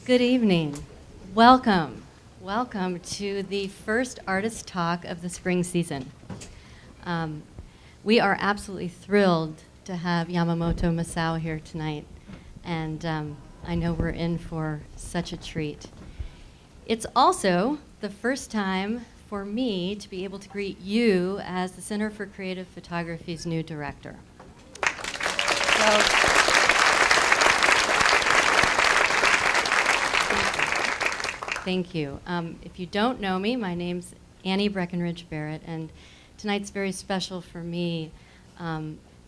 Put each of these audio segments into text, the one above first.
Good evening. Welcome. Welcome to the first artist talk of the spring season. We are absolutely thrilled to have Yamamoto Masao here tonight, and I know we're in for such a treat. It's also the first time for me to be able to greet you as the Center for Creative Photography's new director. Thank you. If you don't know me, my name's Annie Breckenridge Barrett, and tonight's very special for me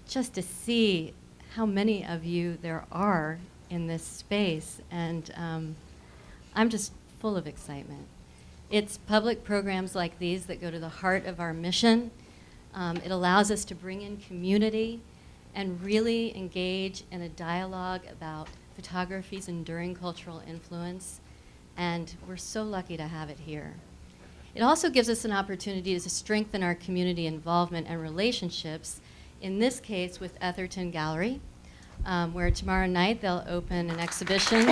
just to see how many of you there are in this space, and I'm just full of excitement. It's public programs like these that go to the heart of our mission. It allows us to bring in community and really engage in a dialogue about photography's enduring cultural influence, and we're so lucky to have it here. It also gives us an opportunity to strengthen our community involvement and relationships, in this case with Etherton Gallery, where tomorrow night they'll open an exhibition.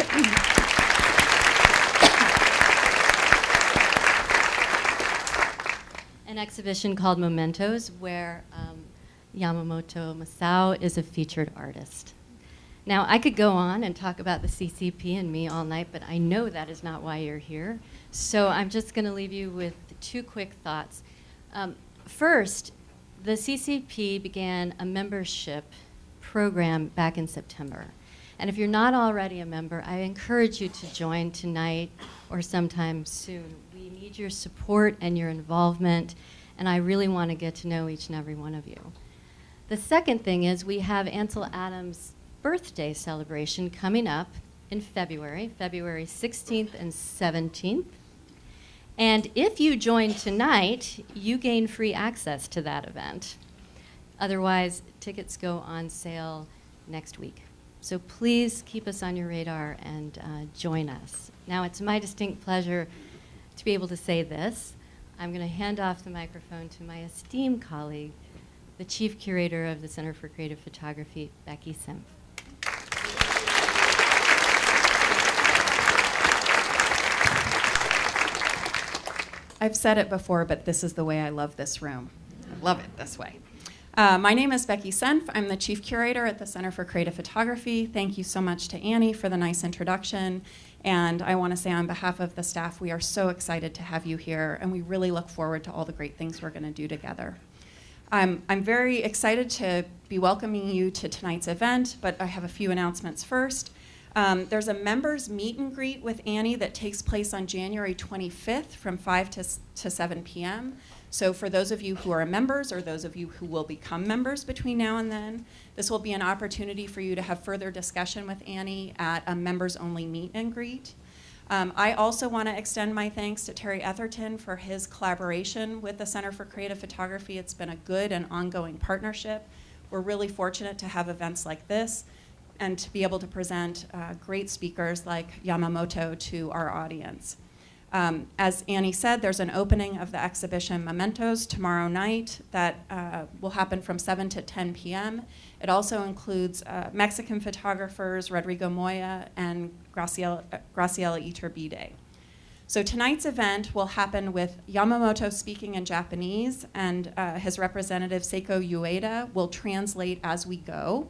An exhibition called Mementos, where Yamamoto Masao is a featured artist. Now, I could go on and talk about the CCP and me all night, but I know that is not why you're here. So I'm just going to leave you with two quick thoughts. First, the CCP began a membership program back in September. And if you're not already a member, I encourage you to join tonight or sometime soon. We need your support and your involvement, and I really want to get to know each and every one of you. The second thing is we have Ansel Adams' birthday celebration coming up in February 16th and 17th. And if you join tonight, you gain free access to that event. Otherwise, tickets go on sale next week. So please keep us on your radar and join us. Now, it's my distinct pleasure to be able to say this. I'm going to hand off the microphone to my esteemed colleague, the Chief Curator of the Center for Creative Photography, Becky Senf. I've said it before, but this is the way I love this room. I love it this way. My name is Becky Senf. I'm the Chief Curator at the Center for Creative Photography. Thank you so much to Annie for the nice introduction. And I want to say on behalf of the staff, we are so excited to have you here, and we really look forward to all the great things we're going to do together. I'm very excited to be welcoming you to tonight's event, but I have a few announcements first. There's a members meet and greet with Annie that takes place on January 25th from 5 to 7 p.m. So for those of you who are members or those of you who will become members between now and then, this will be an opportunity for you to have further discussion with Annie at a members-only meet and greet. I also want to extend my thanks to Terry Etherton for his collaboration with the Center for Creative Photography. It's been a good and ongoing partnership. We're really fortunate to have events like this and to be able to present great speakers like Yamamoto to our audience. As Annie said, there's an opening of the exhibition Mementos tomorrow night that will happen from 7 to 10 p.m. It also includes Mexican photographers Rodrigo Moya and Graciela Iturbide. So tonight's event will happen with Yamamoto speaking in Japanese, and his representative Seiko Ueda will translate as we go.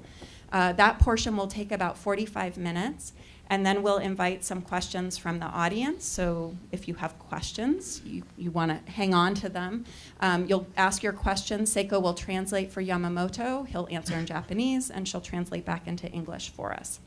That portion will take about 45 minutes, and then we'll invite some questions from the audience. So if you have questions, you want to hang on to them. You'll ask your questions. Seiko will translate for Yamamoto. He'll answer in Japanese, and she'll translate back into English for us.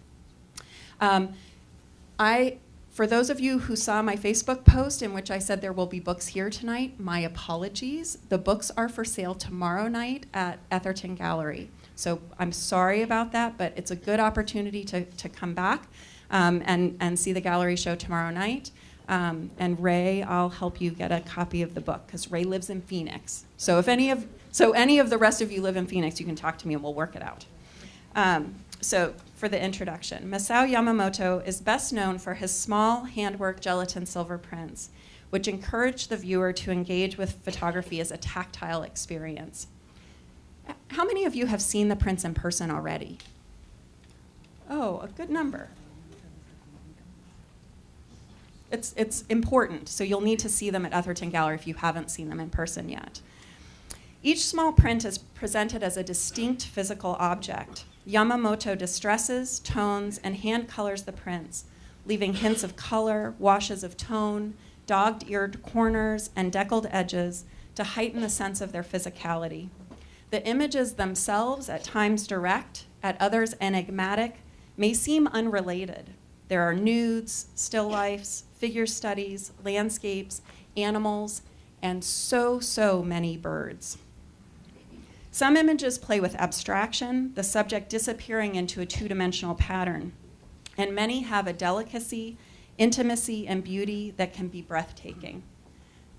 For those of you who saw my Facebook post in which I said there will be books here tonight, my apologies. The books are for sale tomorrow night at Etherton Gallery. So I'm sorry about that, but it's a good opportunity to come back and see the gallery show tomorrow night. And Ray, I'll help you get a copy of the book, because Ray lives in Phoenix. So if any of the rest of you live in Phoenix, you can talk to me and we'll work it out. So for the introduction, Masao Yamamoto is best known for his small handwork gelatin silver prints, which encourage the viewer to engage with photography as a tactile experience. How many of you have seen the prints in person already? Oh, a good number. it's important, so you'll need to see them at Etherton Gallery if you haven't seen them in person yet. Each small print is presented as a distinct physical object. Yamamoto distresses, tones, and hand colors the prints, leaving hints of color, washes of tone, dog-eared corners, and deckled edges to heighten the sense of their physicality. The images themselves, at times direct, at others enigmatic, may seem unrelated. There are nudes, still lifes, figure studies, landscapes, animals, and so many birds. Some images play with abstraction, the subject disappearing into a two-dimensional pattern, and many have a delicacy, intimacy, and beauty that can be breathtaking.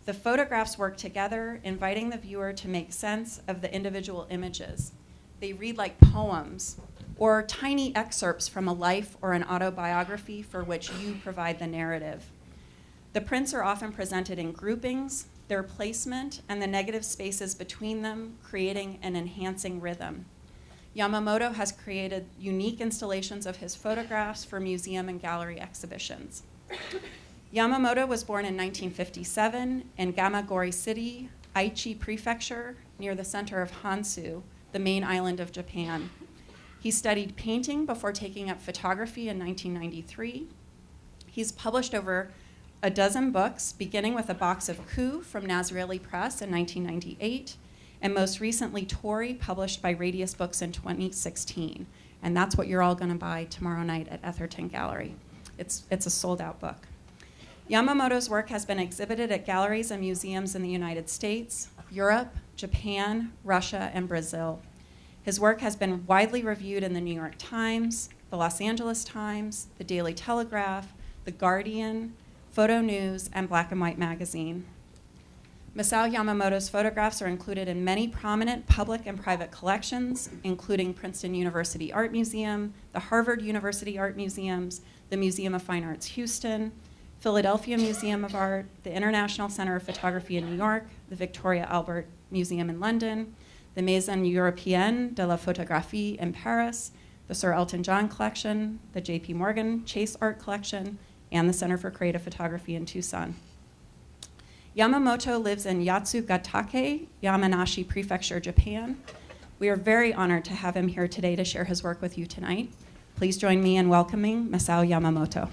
The photographs work together, inviting the viewer to make sense of the individual images. They read like poems, or tiny excerpts from a life or an autobiography for which you provide the narrative. The prints are often presented in groupings, their placement and the negative spaces between them creating and enhancing rhythm. Yamamoto has created unique installations of his photographs for museum and gallery exhibitions. Yamamoto was born in 1957 in Gamagori City, Aichi Prefecture, near the center of Honshu, the main island of Japan. He studied painting before taking up photography in 1993. He's published over a dozen books, beginning with A Box of Coup from Nazrieli Press in 1998, and most recently Tori, published by Radius Books in 2016. And that's what you're all going to buy tomorrow night at Etherton Gallery. It's a sold-out book. Yamamoto's work has been exhibited at galleries and museums in the United States, Europe, Japan, Russia, and Brazil. His work has been widely reviewed in the New York Times, the Los Angeles Times, the Daily Telegraph, the Guardian, Photonews, and Black and White magazine. Masao Yamamoto's photographs are included in many prominent public and private collections, including Princeton University Art Museum, the Harvard University Art Museums, the Museum of Fine Arts Houston, Philadelphia Museum of Art, the International Center of Photography in New York, the Victoria Albert Museum in London, the Maison Européenne de la Photographie in Paris, the Sir Elton John Collection, the J.P. Morgan Chase Art Collection, and the Center for Creative Photography in Tucson. Yamamoto lives in Yatsugatake, Yamanashi Prefecture, Japan. We are very honored to have him here today to share his work with you tonight. Please join me in welcoming Masao Yamamoto.